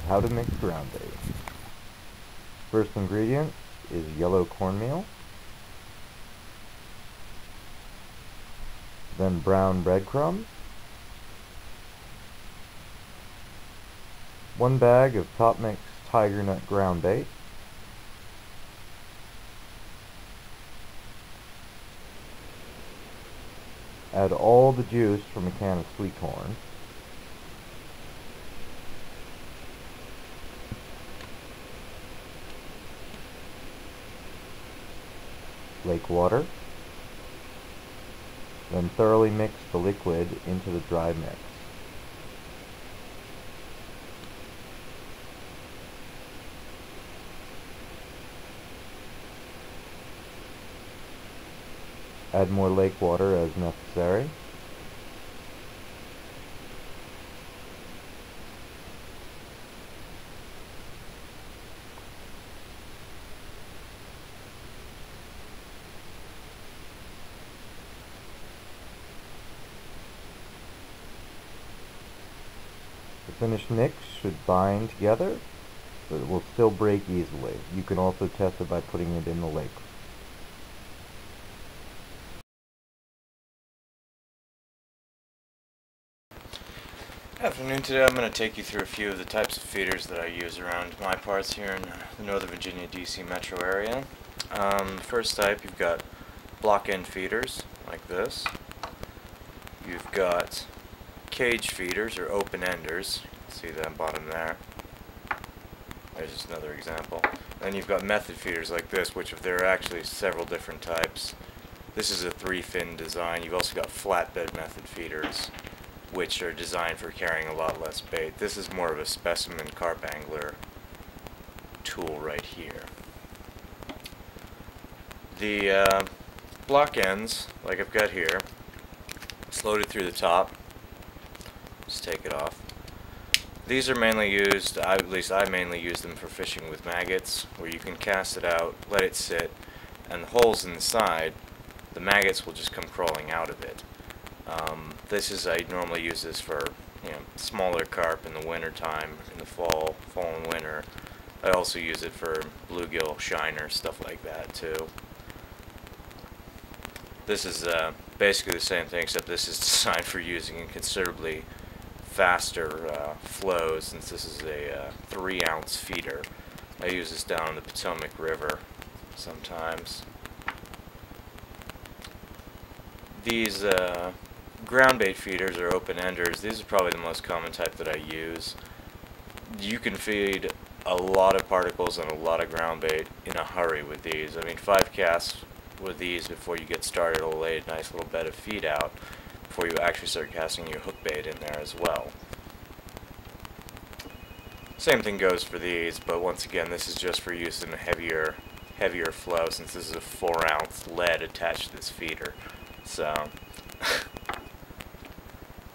of how to mix ground bait. First ingredient is yellow cornmeal, then brown breadcrumbs, 1 bag of Top Mix Tiger Nut ground bait, add all the juice from a can of sweet corn, lake water, then thoroughly mix the liquid into the dry mix. Add more lake water as necessary. The finished mix should bind together, but it will still break easily. You can also test it by putting it in the lake. Afternoon. Today I'm going to take you through a few of the types of feeders that I use around my parts here in the Northern Virginia DC metro area. First type, you've got block end feeders like this. You've got cage feeders or open enders. See that bottom there. There's just another example. Then you've got method feeders like this, which there are actually several different types. This is a 3-fin design. You've also got flatbed method feeders, which are designed for carrying a lot less bait. This is more of a specimen carp angler tool right here. The block ends, like I've got here, it's loaded through the top. Just take it off. These are mainly used, at least I mainly use them for fishing with maggots, where you can cast it out, let it sit, and the holes in the side, the maggots will just come crawling out of it. I normally use this for smaller carp in the winter time, in the fall and winter. I also use it for bluegill, shiner, stuff like that too. This is basically the same thing, except this is designed for using in considerably faster flows, since this is a 3-ounce feeder. I use this down in the Potomac River sometimes. These ground bait feeders or open enders, these are probably the most common type that I use. You can feed a lot of particles and a lot of ground bait in a hurry with these. I mean, 5 casts with these before you get started will lay a nice little bed of feed out before you actually start casting your hook bait in there as well. Same thing goes for these, but once again, this is just for use in a heavier flow, since this is a 4-ounce lead attached to this feeder. So,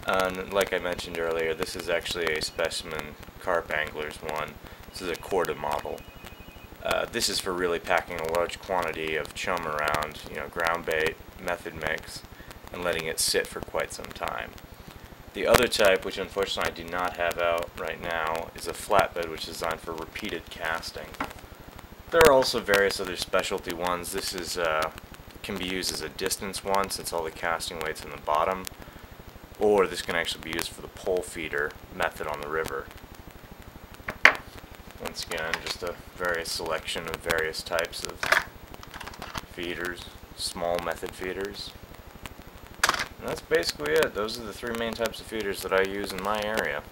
and like I mentioned earlier, this is actually a specimen carp angler's one. This is a Corda model. This is for really packing a large quantity of chum around, ground bait, method mix, and letting it sit for quite some time. The other type, which unfortunately I do not have out right now, is a flatbed, which is designed for repeated casting. There are also various other specialty ones. This is can be used as a distance one, since all the casting weight's in the bottom, or this can actually be used for the pole feeder method on the river. Once again, just a various selection of various types of feeders, small method feeders. And that's basically it. Those are the 3 main types of feeders that I use in my area.